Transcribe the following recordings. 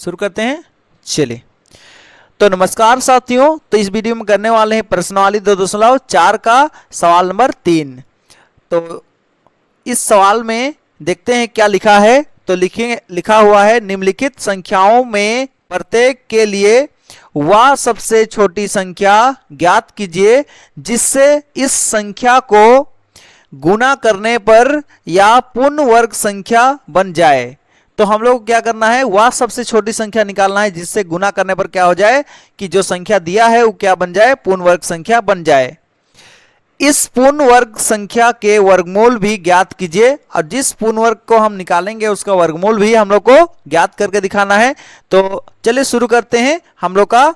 शुरू करते हैं। चलिए, तो नमस्कार साथियों। तो इस वीडियो में करने वाले हैं प्रश्नावली 2.4 का सवाल नंबर 3। तो इस सवाल में देखते हैं क्या लिखा है। तो लिखा हुआ है, निम्नलिखित संख्याओं में प्रत्येक के लिए वह सबसे छोटी संख्या ज्ञात कीजिए जिससे इस संख्या को गुणा करने पर या पूर्ण वर्ग संख्या बन जाए। तो हम लोग क्या करना है, वह सबसे छोटी संख्या निकालना है जिससे गुना करने पर क्या हो जाए कि जो संख्या दिया है वो क्या बन जाए, पूर्ण वर्ग संख्या बन जाए। इस पूर्ण वर्ग संख्या के वर्गमूल भी ज्ञात कीजिए, और जिस पूर्ण वर्ग को हम निकालेंगे उसका वर्गमूल भी हम लोग को ज्ञात करके दिखाना है। तो चलिए शुरू करते हैं। हम लोग का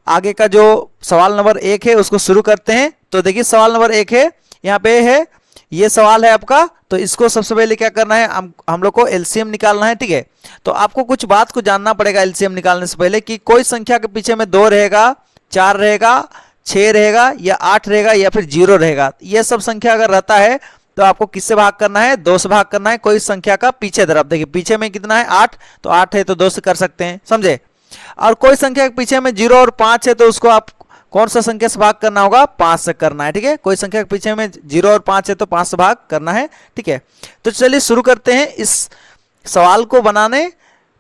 आगे का जो सवाल नंबर 1 है उसको शुरू करते हैं। तो देखिए सवाल नंबर 1 है, यहाँ पे है, ये सवाल है आपका। तो इसको सबसे पहले क्या करना है, हम लोग को एलसीएम निकालना है। ठीक है, तो आपको कुछ बात को जानना पड़ेगा एलसीएम निकालने से पहले कि कोई संख्या के पीछे में 2 रहेगा, 4 रहेगा, 6 रहेगा या 8 रहेगा या फिर 0 रहेगा। ये सब संख्या अगर रहता है तो आपको किससे भाग करना है, 2 से भाग करना है। कोई संख्या का पीछे तरफ देखिए, पीछे में कितना है 8, तो 8 है तो 2 से कर सकते हैं, समझे। और कोई संख्या के पीछे में 0 और 5 है तो उसको आप कौन सा संख्या से भाग करना होगा, 5 से करना है। ठीक है, कोई संख्या के पीछे में 0 और 5 है तो 5 से भाग करना है। ठीक है, तो चलिए शुरू करते हैं इस सवाल को बनाने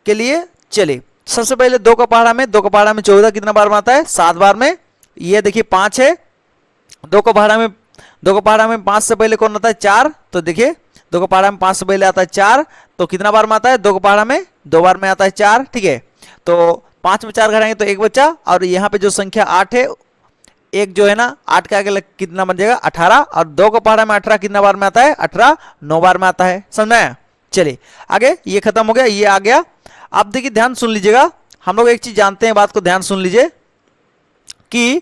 के लिए। चलिए सबसे पहले 2 का पहाड़ा में 14 कितना बार में आता है, 7 बार में। ये देखिए 5 है, 2 का पहाड़ा में 5 से पहले कौन आता है, 4। तो देखिए 2 का पहाड़ा में 5 से पहले आता है 4, तो कितना बार में आता है, 2 का पहाड़ा में 2 बार में आता है 4। ठीक है, तो 5 में 4 घटाएंगे तो 1 बचा, और यहाँ पे जो संख्या 8 है, एक जो है ना 8 के आगे कितना बन जाएगा, 18। और 2 का पहाड़ा में 18 कितना बार में आता है, 18 9 बार में आता है, समझ में आया। चलिए आगे, ये खत्म हो गया, ये आ गया। अब देखिए ध्यान सुन लीजिएगा, हम लोग एक चीज जानते हैं, बात को ध्यान सुन लीजिए कि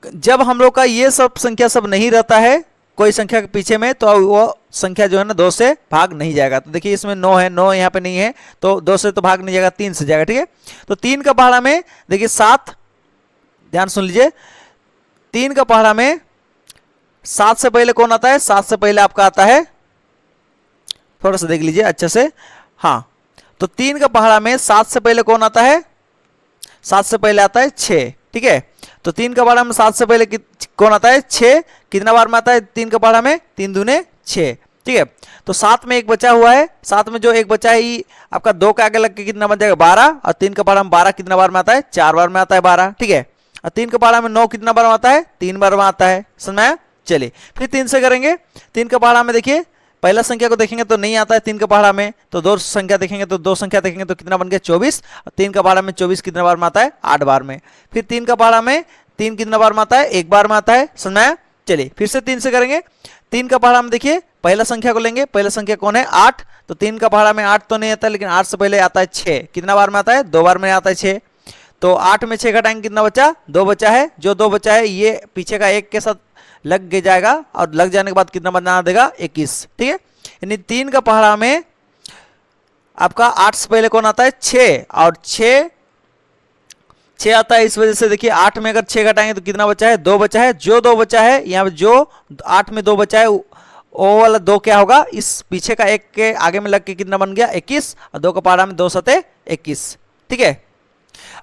जब हम लोग का ये सब संख्या सब नहीं रहता है कोई संख्या के पीछे में, तो वो संख्या जो है ना 2 से भाग नहीं जाएगा। तो देखिए इसमें 9 है, 9 यहाँ पे नहीं है तो 2 से तो भाग नहीं जाएगा, 3 से जाएगा। ठीक है, तो 3 का पहाड़ा में देखिए 7, ध्यान सुन लीजिए, 3 का पहाड़ा में 7 से पहले कौन आता है, 7 से पहले आपका आता है, थोड़ा सा देख लीजिए अच्छे से। हाँ, तो 3 का पहाड़ा में 7 से पहले कौन आता है, 7 से पहले आता है 6। ठीक है, तो 3 का पहाड़ा में 7 से पहले कौन आता है, 6। कितना बार में आता है 3 का पहाड़ा में, 3 दूने 6। ठीक है, तो 7 में 1 बचा हुआ है, 7 में जो 1 बचा है ये आपका 2 के आगे लग के कितना बन जाएगा, 12। और 3 का पहाड़ा में 12 कितना बार में आता है, 4 बार में आता है 12। ठीक है, और 3 का पहाड़ा में 9 कितना बार में आता है, 3 बार में आता है, समझ में आया। चलिए फिर 3 से करेंगे। 3 का पहाड़ा में देखिए पहला संख्या को देखेंगे तो नहीं आता है 3 का पहाड़ा में, तो 2 संख्या देखेंगे तो 2 संख्या देखेंगे तो कितना बन गया, 24। और 3 का पहाड़ा में 24 कितना बार में आता है, 8 बार में। फिर 3 का पहाड़ा में 3 कितना बार में आता है, 1 बार में आता है, समझ में आया। चलिए फिर से 3 से करेंगे। 3 का पहाड़ा में देखिए पहला संख्या को लेंगे, पहला संख्या कौन है, 8। तो 3 का पहाड़ा में 8 तो नहीं आता है, लेकिन 8 से पहले आता है 6। कितना बार में आता है, 2 बार में आता है 6। तो 8 में 6 घटाएंगे कितना बचा, 2 बचा है। जो 2 बचा है ये पीछे का 1 के साथ लग जाएगा, और लग जाने के बाद कितना बना देगा, 21। ठीक है, यानी 3 का पहाड़ा में आपका 8 से पहले कौन आता है, 6। और 6 आता है, इस वजह से देखिए 8 में अगर 6 घटाएंगे तो कितना बचा है, 2 बचा है। जो 2 बचा है यहाँ पे, जो 8 में 2 बचा है वो वाला 2 क्या होगा, इस पीछे का 1 के आगे में लग के कितना बन गया, 21। और 2 का पहाड़ा में 2 सते 21। ठीक है,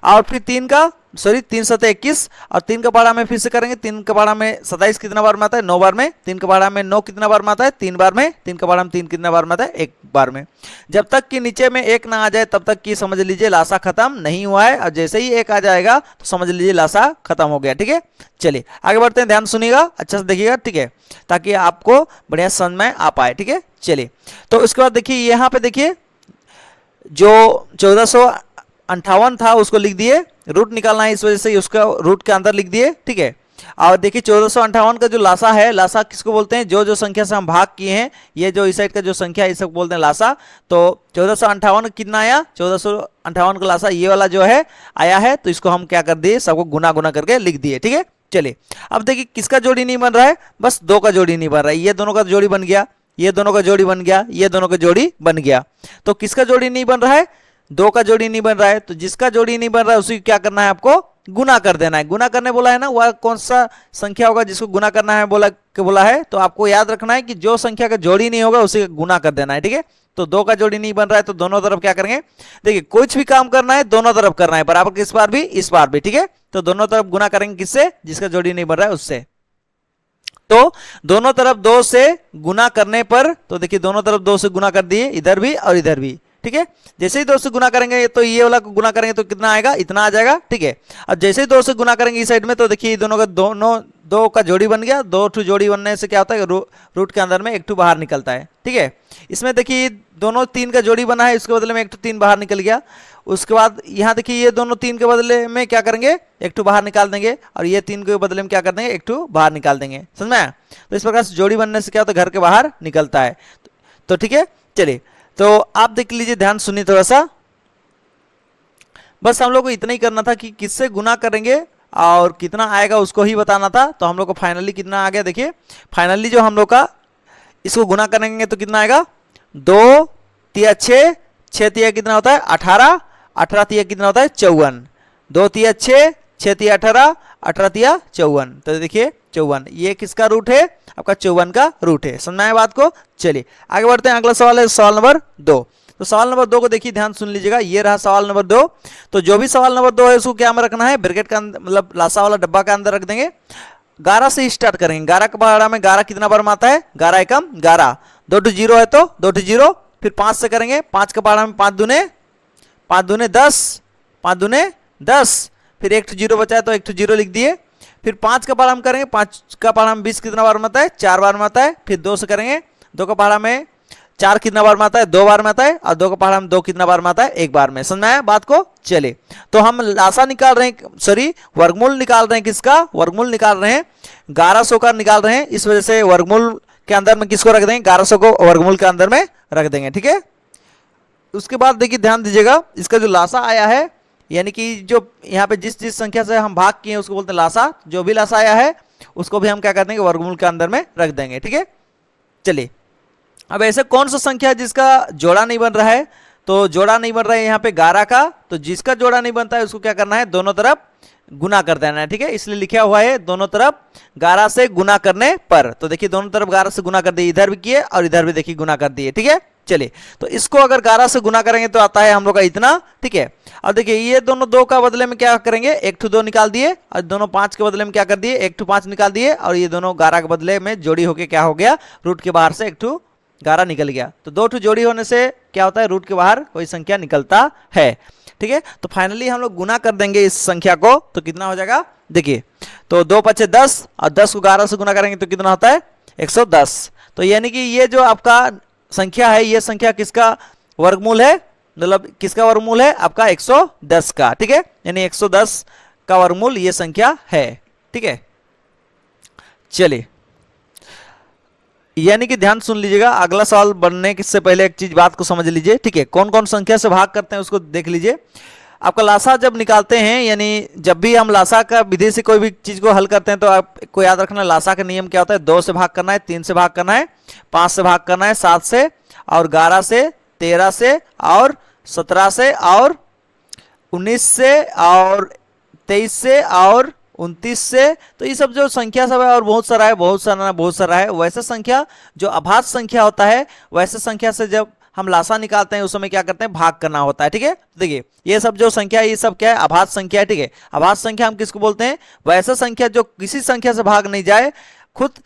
और फिर 3 सते 21। और 3 का पहाड़ा में फिर से करेंगे। 3 का पहाड़ा में 27 कितना बार में आता है, 9 बार में। 3 का पहाड़ा में 9 कितना बार में आता है, 3 बार में। 3 का पहाड़ा में 3 कितना बार में आता है, 1 बार में। जब तक कि नीचे में 1 ना आ जाए तब तक कि समझ लीजिए लासा खत्म नहीं हुआ है, और जैसे ही 1 आ जाएगा तो समझ लीजिए लासा खत्म हो गया। ठीक है, चलिए आगे बढ़ते हैं, ध्यान सुनिएगा, अच्छा से देखिएगा। ठीक है, ताकि आपको बढ़िया समझ में आ पाए। ठीक है, चलिए तो उसके बाद देखिए यहाँ पे देखिए जो 1458 था उसको लिख दिए, रूट निकालना है इस वजह से उसका रूट के अंदर लिख दिए। ठीक है, और देखिए 1458 का जो लासा है, लासा किसको बोलते हैं, जो संख्या से हम भाग किए हैं, ये जो इस साइड का जो संख्या है इसको बोलते हैं लासा। तो 1458 कितना आया, 1458 का लासा ये वाला जो है आया है, तो इसको हम क्या कर दिए, सबको गुना करके लिख दिए। ठीक है, चलिए अब देखिए किसका जोड़ी नहीं बन रहा है, बस 2 का जोड़ी नहीं बन रहा है। ये दोनों का जोड़ी बन गया, ये दोनों का जोड़ी बन गया, ये दोनों का जोड़ी बन गया। तो किसका जोड़ी नहीं बन रहा है, दो का जोड़ी नहीं बन रहा है, तो जिसका जोड़ी नहीं बन रहा है उसी को क्या करना है, आपको गुना कर देना है। गुना करने बोला है ना, वह कौन सा संख्या होगा जिसको गुना करना है बोला है, तो आपको याद रखना है कि जो संख्या का जोड़ी नहीं होगा उसी का गुना कर देना है, ठीक है। तो दो का जोड़ी नहीं बन रहा है तो दोनों तरफ क्या करेंगे, देखिए कुछ भी काम करना है दोनों तरफ करना है, बराबर किस बार भी इस बार भी, ठीक है। तो दोनों तरफ गुना करेंगे किससे, जिसका जोड़ी नहीं बन रहा है उससे। तो दोनों तरफ 2 से गुना करने पर, तो देखिए दोनों तरफ 2 से गुना कर दिए, इधर भी और इधर भी, ठीक है। जैसे ही 2 से गुना करेंगे तो ये वाला को गुना करेंगे तो कितना आएगा, इतना आ जाएगा, ठीक है। और जैसे ही 2 से गुना करेंगे इस साइड में, तो देखिए दोनों दो का जोड़ी बन गया। 2 ठू जोड़ी बनने से क्या होता है, रूट के अंदर में 1 ठू बाहर निकलता है, ठीक है। इसमें देखिए दोनों 3 का जोड़ी बना है, उसके बदले में 1 ठू 3 बाहर निकल गया। उसके बाद यहाँ देखिए ये दोनों 3 के बदले में क्या करेंगे, 1 ठू बाहर निकाल देंगे, और ये 3 के बदले में क्या कर देंगे, 1 ठू बाहर निकाल देंगे, समझ में आया। तो इस प्रकार से जोड़ी बनने से क्या होता है, घर के बाहर निकलता है। तो ठीक है, चलिए तो आप देख लीजिए, ध्यान सुनिए थोड़ा सा। बस हम लोग को इतना ही करना था कि किससे गुना करेंगे और कितना आएगा उसको ही बताना था। तो हम लोग को फाइनली कितना आ गया, देखिए फाइनली जो हम लोग का इसको गुना करेंगे तो कितना आएगा, 2 तिया 6, 6 तिया कितना होता है 18, 18 तिया कितना होता है 54, 2 तिया 6, 6 तिया 18, 18 तिया 54। तो देखिए 54 ये किसका रूट है, आपका 54 का रूट है। समझ में आया बात को। चलिए आगे बढ़ते हैं, अगला सवाल है सवाल नंबर 2। तो सवाल नंबर 2 को देखिए, ध्यान सुन लीजिएगा, ये रहा सवाल नंबर 2। तो जो भी सवाल नंबर 2 है उसको क्या में रखना है, ब्रैकेट का मतलब लासा वाला डब्बा के अंदर रख देंगे। 11 से स्टार्ट करेंगे। 11 के पहाड़ा में 11 कितना बार में आता है, 11 एकम 11, 2 टू 0 है तो 2 टू 0, फिर 5 से करेंगे। 5 के पहाड़ा में 5 दूने 10, 5 दूने 10, फिर 1 टू 0 बचा है तो 1 टू 0 लिख दिए। फिर 5 का पहाड़ा में करेंगे, 5 का पहाड़ा में 20 कितना बार में आता है, 4 बार में आता है। फिर 2 से करेंगे, 2 का पहाड़ा में 4 कितना बार में आता है, 2 बार में आता है, और 2 का पहाड़ा में 2 कितना बार में आता है, 1 बार में। समझ में आया बात को। चलिए तो हम लासा निकाल रहे हैं, सॉरी वर्गमूल निकाल रहे हैं, किसका वर्गमूल निकाल रहे हैं, 1100 का निकाल रहे हैं। इस वजह से वर्गमूल के अंदर में किसको रख देंगे, 1100 को वर्गमूल के अंदर में रख देंगे, ठीक है। उसके बाद देखिए ध्यान दीजिएगा, इसका जो लासा आया है, यानी कि जो यहाँ पे जिस संख्या से हम भाग किए उसको बोलते हैं लासा। जो भी लासा आया है उसको भी हम क्या कर देंगे, वर्गमूल के अंदर में रख देंगे, ठीक है। चलिए अब ऐसे कौन सा संख्या है जिसका जोड़ा नहीं बन रहा है, तो जोड़ा नहीं बन रहा है यहाँ पे 11 का, तो जिसका जोड़ा नहीं बनता है उसको क्या करना है, दोनों तरफ गुना कर देना है, ठीक है। इसलिए लिखा हुआ है दोनों तरफ 11 से गुना करने पर। तो देखिए दोनों तरफ 11 से गुना कर दिए, इधर भी किए और इधर भी देखिए गुना कर दिए, ठीक है। चलिए तो इसको अगर 11 से गुना करेंगे तो आता है हम लोग का इतना, ठीक है। अब देखिए ये दोनों 2 का बदले में क्या करेंगे, 1 टू 2 निकाल दिए, और दोनों 5 के बदले में क्या कर दिए, 1 टू 5 निकाल दिए, और ये दोनों 11 के बदले में जोड़ी होके क्या हो गया, रूट के बाहर से 1 टू 11 निकल गया। तो 2 टू जोड़ी होने से क्या होता है, रूट के बाहर कोई संख्या निकलता है, ठीक है। तो फाइनली हम लोग गुना कर देंगे इस संख्या को, तो कितना हो जाएगा, देखिए तो 2 पचे 10, और 10 को 11 से गुना करेंगे तो कितना होता है 110। तो यानी कि ये जो आपका संख्या है, ये संख्या किसका वर्गमूल है, मतलब किसका वर्गमूल है, आपका 110 का, ठीक है। यानी 110 का वर्गमूल ये संख्या है, ठीक है। चलिए यानी कि ध्यान सुन लीजिएगा, अगला सवाल बनने से पहले एक चीज बात को समझ लीजिए, ठीक है। कौन कौन संख्या से भाग करते हैं उसको देख लीजिए। आपका लासा जब निकालते हैं, यानी जब भी हम लासा का विधि से कोई भी चीज को हल करते हैं, तो आपको याद रखना लासा का नियम क्या होता है, 2 से भाग करना है, 3 से भाग करना है, 5 से भाग करना है, 7 से, और 11 से, 13 से, और 17 से, और 19 से, और 23 से, और 29 से। तो ये सब जो संख्या सब है, और बहुत सारा है, बहुत सारा है। वैसे संख्या जो अभाज्य संख्या होता है, वैसे संख्या से जब हम लासा निकालते हैं उस समय क्या करते हैं, भाग करना होता है, ठीक है। देखिए ये सब जो संख्या है, ये सब क्या है, अभाज्य संख्या है, ठीक है। अभाज्य संख्या हम किसको बोलते हैं, वैसा संख्या जो किसी संख्या से भाग नहीं जाए, खुद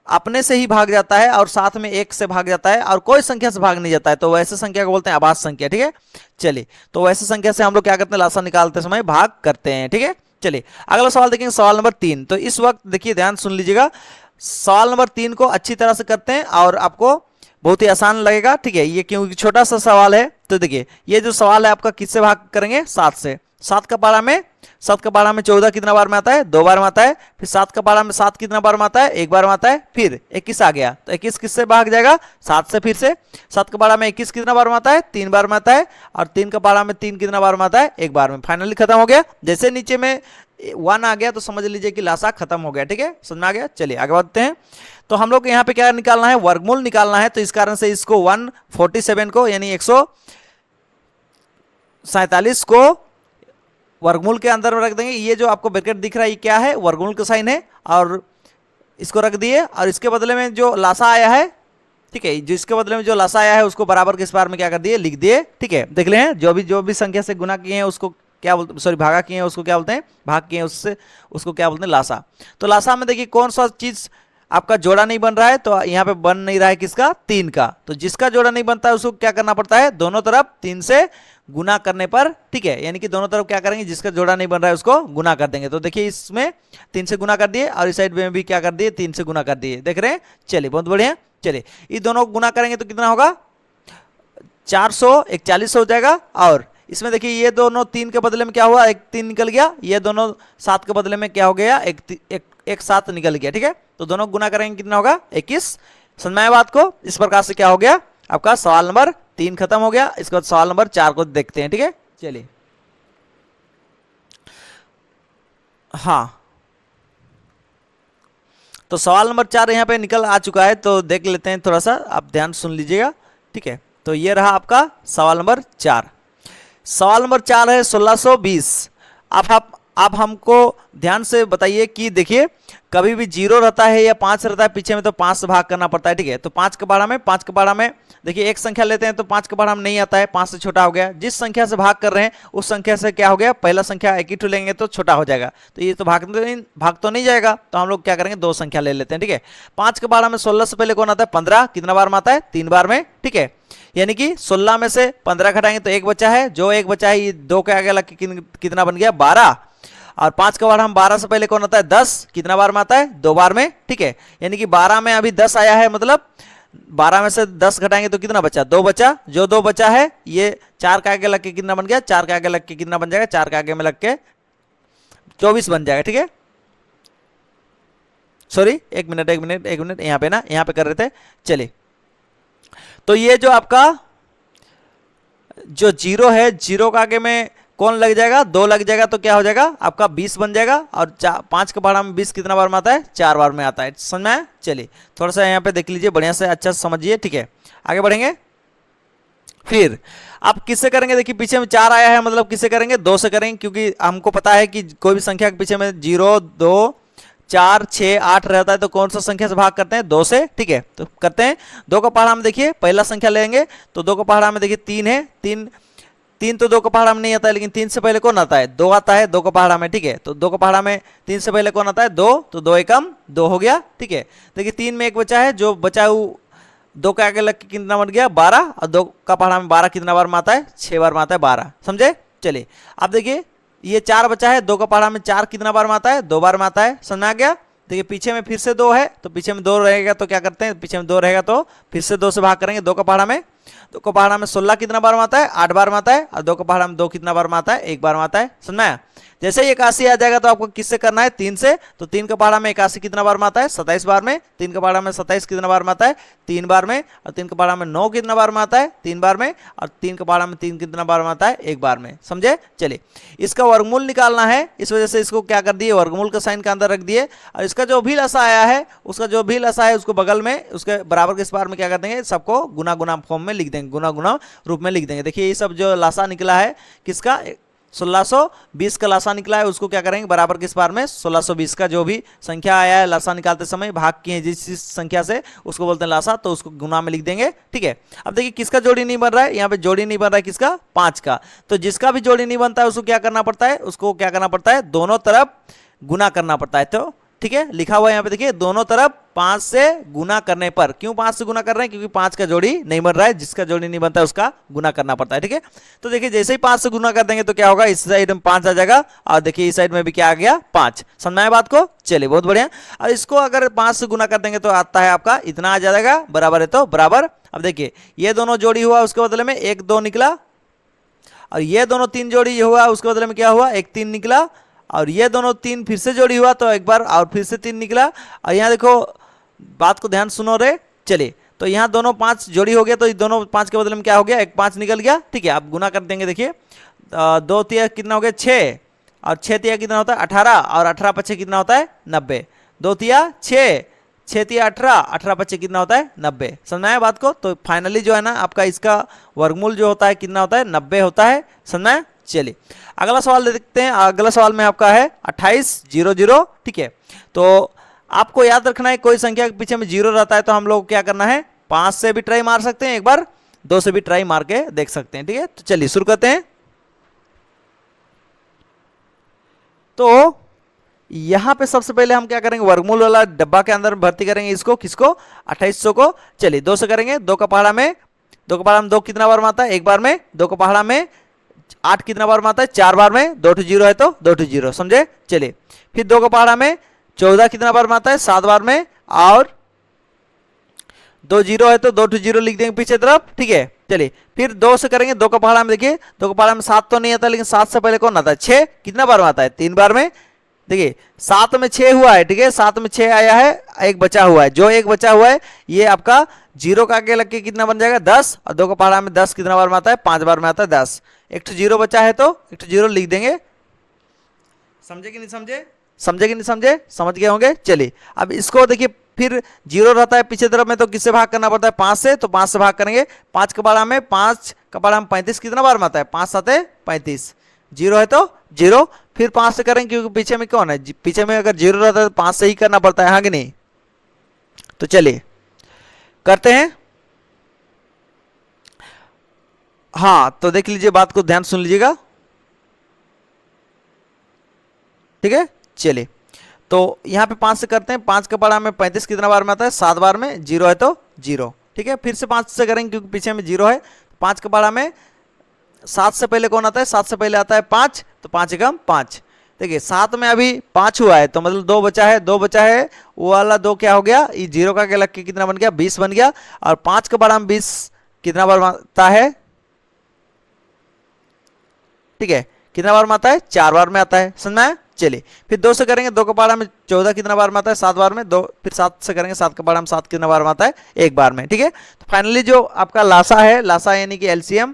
अपने से ही भाग जाता है, और साथ में 1 से भाग जाता है, और कोई संख्या से भाग नहीं जाता है, तो वैसे संख्या को बोलते हैं अभाज्य संख्या, ठीक है। चलिए तो वैसे संख्या से हम लोग क्या करते हैं, लासा निकालते समय भाग करते हैं, ठीक है। चलिए अगला सवाल देखेंगे, सवाल नंबर 3। तो इस वक्त देखिए ध्यान सुन लीजिएगा, सवाल नंबर 3 को अच्छी तरह से करते हैं और आपको बहुत ही आसान लगेगा, ठीक है। ये क्योंकि छोटा सा सवाल है, तो देखिए ये जो सवाल है आपका किससे भाग करेंगे, 7 से। 7 का पहाड़ा में 14 कितना बार में आता है, 2 बार में आता है। फिर 7 का पहाड़ा में 7 कितना बार में आता है, 1 बार में आता है। फिर 21 आ गया, तो 21 किससे भाग जाएगा, 7 से। फिर से 7 का पहाड़ा में 21 कितना बार में आता है, 3 बार में आता है। और 3 का पहाड़ा में 3 कितना बार में आता है, 1 बार में। फाइनली खत्म हो गया। जैसे नीचे में 1 आ गया तो समझ लीजिए कि लासा खत्म हो गया, ठीक है, समझ में आ गया। चलिए आगे बढ़ते हैं। तो हम लोग यहाँ पे क्या निकालना है, वर्गमूल निकालना है। तो इस कारण से इसको 147 को यानी 47 को वर्गमूल के अंदर में रख देंगे। ये जो आपको ब्रैकेट दिख रहा है ये क्या है, वर्गमूल का साइन है, और इसको रख दिए, और इसके बदले में जो लासा आया है, ठीक है, जिसके बदले में जो लासा आया है उसको बराबर के इस बार में क्या कर दिए, लिख दिए। ठीक है, देख लें जो भी संख्या से गुना किए हैं उसको क्या बोलते, सॉरी भागा किए हैं उसको क्या बोलते हैं, भाग किए हैं उससे, उसको क्या बोलते हैं, लासा। तो लासा में देखिए कौन सा चीज आपका जोड़ा नहीं बन रहा है, तो यहाँ पे बन नहीं रहा है किसका, 3 का। तो जिसका जोड़ा नहीं बनता है उसको क्या करना पड़ता है, दोनों तरफ 3 से गुना करने पर, ठीक है, यानी कि दोनों तरफ क्या करेंगे, जिसका जोड़ा नहीं बन रहा है उसको गुना कर देंगे। तो देखिए इसमें 3 से गुना कर दिए, और इस साइड में भी क्या कर दिए, 3 से गुना कर दिए, देख रहे हैं। चलिए बहुत बढ़िया। चलिए ये दोनों गुना करेंगे तो कितना होगा, 441 हो जाएगा। और इसमें देखिए ये दोनों 3 के बदले में क्या हुआ, एक 3 निकल गया, ये दोनों 7 के बदले में क्या हो गया, एक 7 निकल गया। ठीक है, तो दोनों गुना करेंगे कितना होगा, 21। समझ में आया बात को। इस प्रकार से क्या हो गया, आपका सवाल नंबर 3 खत्म हो गया। इसके बाद सवाल नंबर 4 को देखते हैं। ठीक है, चलिए। हाँ, तो सवाल नंबर 4 यहाँ पे निकल आ चुका है, तो देख लेते हैं, थोड़ा सा आप ध्यान सुन लीजिएगा। ठीक है, तो ये रहा आपका सवाल नंबर 4। सवाल नंबर 4 है 1620। आप हमको ध्यान से बताइए कि देखिए कभी भी 0 रहता है या 5 रहता है पीछे में, तो 5 से भाग करना पड़ता है। ठीक है, तो 5 के बाड़ा में देखिए एक संख्या लेते हैं तो 5 के बाड़ा में नहीं आता है, 5 से छोटा हो गया। जिस संख्या से भाग कर रहे हैं उस संख्या से क्या हो गया, पहला संख्या एक ही लेंगे तो छोटा हो जाएगा, तो ये तो भाग तो नहीं जाएगा, तो हम लोग क्या करेंगे, 2 संख्या ले लेते हैं। ठीक है, 5 के बाड़ा में 16 से पहले कौन आता है, 15, कितना बार में आता है, 3 बार में। ठीक है, यानी कि 16 में से 15 घटाएंगे तो 1 बचा है, जो 1 बचा है ये 2 के आगे लग के कितना बन गया, 12। और 5 का बार हम 12 से पहले कौन आता है, 10, कितना बार में आता है, 2 बार में। ठीक है, यानी कि 12 में अभी 10 आया है, मतलब 12 में से 10 घटाएंगे तो कितना बचा, 2 बचा। जो 2 बचा है ये 4 के आगे लग के कितना बन गया, 4 के आगे लग के कितना बन जाएगा, 4 के आगे में लग के 24 बन जाएगा। ठीक है, सॉरी एक मिनट यहाँ पे कर रहे थे। चलिए, तो ये जो आपका जो 0 है, 0 के आगे में कौन लग जाएगा, 2 लग जाएगा, तो क्या हो जाएगा आपका 20 बन जाएगा। और 5 के बाड़ा में 20 कितना बार में आता है, 4 बार में आता है। समझ में आया। चलिए थोड़ा सा यहाँ पे देख लीजिए, बढ़िया से अच्छा समझिए। ठीक है, आगे बढ़ेंगे। फिर आप किससे करेंगे, देखिए पीछे में 4 आया है, मतलब किससे करेंगे, 2 से करेंगे, क्योंकि हमको पता है कि कोई भी संख्या के पीछे में 0, 2, 4, 6, 8 रहता है, तो कौन सा संख्या से भाग करते हैं, 2 से। ठीक है, तो करते हैं। 2 का पहाड़ा में देखिए पहला संख्या लेंगे, तो 2 का पहाड़ा में देखिए 3 है, 3 तो 2 का पहाड़ा में नहीं आता है, लेकिन 3 से पहले कौन आता है, 2 आता है 2 का पहाड़ा में। ठीक है, तो 2 का पहाड़ा में 3 से पहले कौन आता है, 2, तो 2 एकम 2 हो गया। ठीक है, देखिए 3 में 1 बचा है, जो बचा है 2 के आगे लग के कितना बन गया, 12, और 2 का पहाड़ा में 12 कितना बार में आता है, 6 बार में आता है, 12। समझे। चलिए अब देखिए ये 4 बचा है, 2 का पहाड़ा में 4 कितना बार में आता है, 2 बार में आता है। समझ में आ गया। देखिए पीछे में फिर से 2 है, तो पीछे में 2 रहेगा तो क्या करते हैं, पीछे में 2 रहेगा तो फिर से 2 से भाग करेंगे। 2 का पहाड़ा में 16 कितना बार में आता है, 8 बार में आता है, और 2 का पहाड़ा में 2 कितना बार में आता है, 1 बार में आता है। समझ में आया। जैसे ही 81 आ जाएगा तो आपको किससे करना है, 3 से। तो 3 का पहाड़ा में 81 कितना बार में आता है, 27 बार में। 3 का पहाड़ा में 27 कितना बार में आता है, 3 बार में। और 3 का पहाड़ा में 9 कितना बार में आता है, 3 बार में। और 3 का पहाड़ा में 3 कितना बार में आता है, 1 बार में। समझे। चलिए इसका वर्गमूल निकालना है, इस वजह से इसको क्या कर दिए, वर्गमूल का साइन के अंदर रख दिए। और इसका जो भी लसा आया है, उसका जो भी लसा है उसको बगल में उसके बराबर के इस बार में क्या कर देंगे, सबको गुना गुना फॉर्म में लिख देंगे, गुना गुना रूप में लिख देंगे। देखिए ये सब जो लासा निकला है किसका, 1620 का लासा निकला है, उसको क्या करेंगे, बराबर किस बार में 1620 का जो भी संख्या आया है लासा निकालते समय भाग किए जिस संख्या से, उसको बोलते हैं लासा, तो उसको गुना में लिख देंगे। ठीक है, अब देखिए किसका जोड़ी नहीं बन रहा है, यहाँ पे जोड़ी नहीं बन रहा है किसका, 5 का। तो जिसका भी जोड़ी नहीं बनता है उसको क्या करना पड़ता है, उसको क्या करना पड़ता है, दोनों तरफ गुना करना पड़ता है। तो ठीक है, लिखा हुआ है यहाँ पे देखिए, दोनों तरफ 5 से गुना करने पर। क्यों 5 से गुना कर रहे हैं, क्योंकि 5 का जोड़ी नहीं बन रहा है, जिसका जोड़ी नहीं बनता है उसका गुना करना पड़ता है। ठीक है, तो देखिए जैसे ही 5 से गुना कर देंगे तो क्या होगा, इस साइड में 5 आ जाएगा, और देखिए इस साइड में भी क्या आ गया, 5। समझ में आया बात को। चलिए बहुत बढ़िया। और इसको अगर 5 से गुना कर देंगे तो आता है आपका इतना आ जाएगा, बराबर है तो बराबर। अब देखिए ये दोनों जोड़ी हुआ, उसके बदले में 1 2 निकला, और ये दोनों 3 जोड़ी हुआ, उसके बदले में क्या हुआ, 1 3 निकला। और ये दोनों 3 फिर से जोड़ी हुआ, तो एक बार और फिर से 3 निकला। और यहाँ देखो बात को ध्यान सुनो रे। चलिए तो यहाँ दोनों 5 जोड़ी हो गया, तो दोनों 5 के बदले में क्या हो गया, 1 5 निकल गया। ठीक है, आप गुना कर देंगे। देखिए 2 तिया कितना हो गया, 6, और 6 तिया कितना होता है, 18, और 18 पछे कितना होता है, 90। 2 तिया 6, 6 तिया 18, 18 बच्चे कितना होता है 90। समझ में आया बात को। तो फाइनली जो है ना आपका इसका वर्गमूल जो होता है कितना होता है 90 होता है। समझ में आया। चलिए अगला सवाल देखते हैं। अगला सवाल में आपका है 2800। ठीक है, तो आपको याद रखना है कोई संख्या के पीछे में 0 रहता है तो हम लोग क्या करना है 5 से भी ट्राई मार सकते हैं, एक बार 2 से भी ट्राई मार के देख सकते हैं। ठीक है, तो चलिए शुरू करते हैं। तो यहां पे सबसे पहले हम क्या करेंगे वर्गमूल वाला डब्बा के अंदर भर्ती करेंगे इसको, किसको 2800 को। चलिए 2 से करेंगे, 2 का पहाड़ा में 2 कितना बार में आता है 1 बार में, 2 का पहाड़ा में 8 कितना बार में आता है 4 बार में, 2 0 है तो 2 0, समझे। चलिए फिर 2 का पहाड़ा में 14 कितना बार में आता है 7 बार में, और 2 0 है तो 2 0 लिख देंगे पीछे तरफ। ठीक है, चलिए फिर 2 से करेंगे, 2 का पहाड़ा में देखिए 2 का पहाड़ा में 7 तो नहीं आता, लेकिन 7 से पहले कौन आता है 6 कितना बार में आता है 3 बार में। देखिए 7 में 6 हुआ है, ठीक है 7 में 6 आया है, एक बचा हुआ है, जो एक बचा हुआ है ये आपका 0 का आगे लग के कितना बन जाएगा 10, और 2 का पहाड़ा में 10 कितना बार में आता है 5 बार में आता है 10। एक तो 0 बचा है तो एक तो 0 लिख देंगे। समझे कि नहीं समझे, समझे कि नहीं समझे, समझ गए होंगे। चलिए अब इसको देखिए फिर 0 रहता है पीछे तरफ में तो किससे भाग करना पड़ता है 5 से, तो 5 से भाग करेंगे। 5 का पहाड़ा में 35 कितना बार में आता है 5 7 35, 0 है तो 0, फिर 5 से करेंगे क्योंकि पीछे में कौन है, पीछे में अगर 0 रहता है तो 5 से ही करना पड़ता है, हाँ कि नहीं। तो चलिए करते हैं। हाँ तो देख लीजिए, बात को ध्यान सुन लीजिएगा। ठीक है, चलिए तो यहाँ पे 5 से करते हैं। 5 का पहाड़ा में 35 कितना बार में आता है 7 बार में, 0 है तो 0। ठीक है, फिर से 5 से करेंगे क्योंकि पीछे में 0 है। 5 का पहाड़ा में 7 से पहले कौन आता है 7 से पहले आता है 5, तो 5 एकम 5। देखिए 7 में अभी 5 हुआ है तो मतलब 2 बचा है, 2 बचा है वो वाला 2 क्या हो गया, ये 0 का क्या लग के कितना बन गया 20 बन गया। और 5 का पहाड़ा में 20 कितना बार आता है, ठीक है कितना बार में आता है 4 बार में आता है, समझ में आया। चलिए फिर 2 से करेंगे, 2 का पहाड़ा में 14 कितना बार में आता है 7 बार में, 2 फिर 7 से करेंगे, 7 का पहाड़ा में 7 कितना बार में आता है 1 बार में। ठीक है, तो फाइनली जो आपका लासा है, लासा यानी कि एलसीएम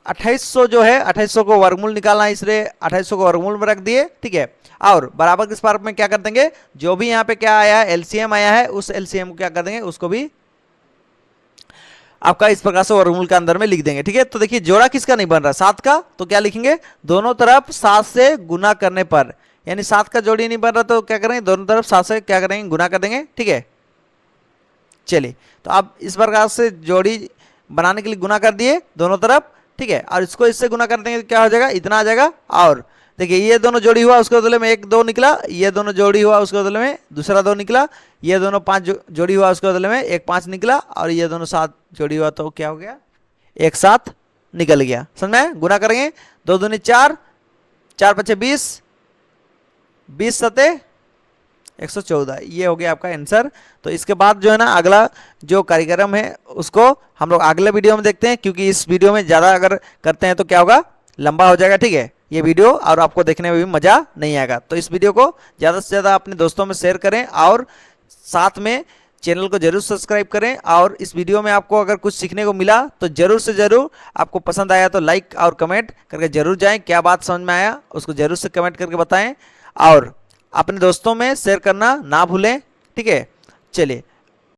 2800 जो है 2800 को वर्गमूल निकालना है, इसलिए 2800 को वर्गमूल में रख दिए। ठीक है, और बराबर के स्पार्क में क्या कर देंगे, जो भी यहाँ पे क्या आया है एलसीएम आया है उस एलसीएम को क्या कर देंगे, उसको भी आपका इस प्रकार से वर्गमूल के अंदर में लिख देंगे। ठीक है, तो देखिए जोड़ा किसका नहीं बन रहा 7 का, तो क्या लिखेंगे दोनों तरफ 7 से गुना करने पर, यानी 7 का जोड़ी नहीं बन रहा तो क्या करेंगे दोनों तरफ 7 से क्या करेंगे गुना कर देंगे। ठीक है, चलिए तो आप इस प्रकार से जोड़ी बनाने के लिए गुना कर दिए दोनों तरफ। ठीक है, और इसको इससे गुना कर देंगे तो क्या हो जाएगा इतना आ जाएगा। और देखिए ये दोनों जोड़ी हुआ उसके बदले में 1 2 निकला, ये दोनों जोड़ी हुआ उसके बदले में दूसरा 2 निकला, ये दोनों 5 जोड़ी हुआ उसके बदले में 1 5 निकला, और ये दोनों 7 जोड़ी हुआ तो क्या हो गया 1 7 निकल गया। समझ में, गुना करेंगे 2 दूनी 4, 4 5 20, 20 7 114, ये हो गया आपका आंसर। तो इसके बाद जो है ना अगला जो कार्यक्रम है उसको हम लोग अगले वीडियो में देखते हैं, क्योंकि इस वीडियो में ज़्यादा अगर करते हैं तो क्या होगा लंबा हो जाएगा। ठीक है, ये वीडियो और आपको देखने में भी मज़ा नहीं आएगा। तो इस वीडियो को ज़्यादा से ज़्यादा अपने दोस्तों में शेयर करें और साथ में चैनल को जरूर सब्सक्राइब करें। और इस वीडियो में आपको अगर कुछ सीखने को मिला तो ज़रूर से ज़रूर, आपको पसंद आया तो लाइक और कमेंट करके ज़रूर जाएँ, क्या बात समझ में आया उसको ज़रूर से कमेंट करके बताएँ, और अपने दोस्तों में शेयर करना ना भूलें। ठीक है, चलिए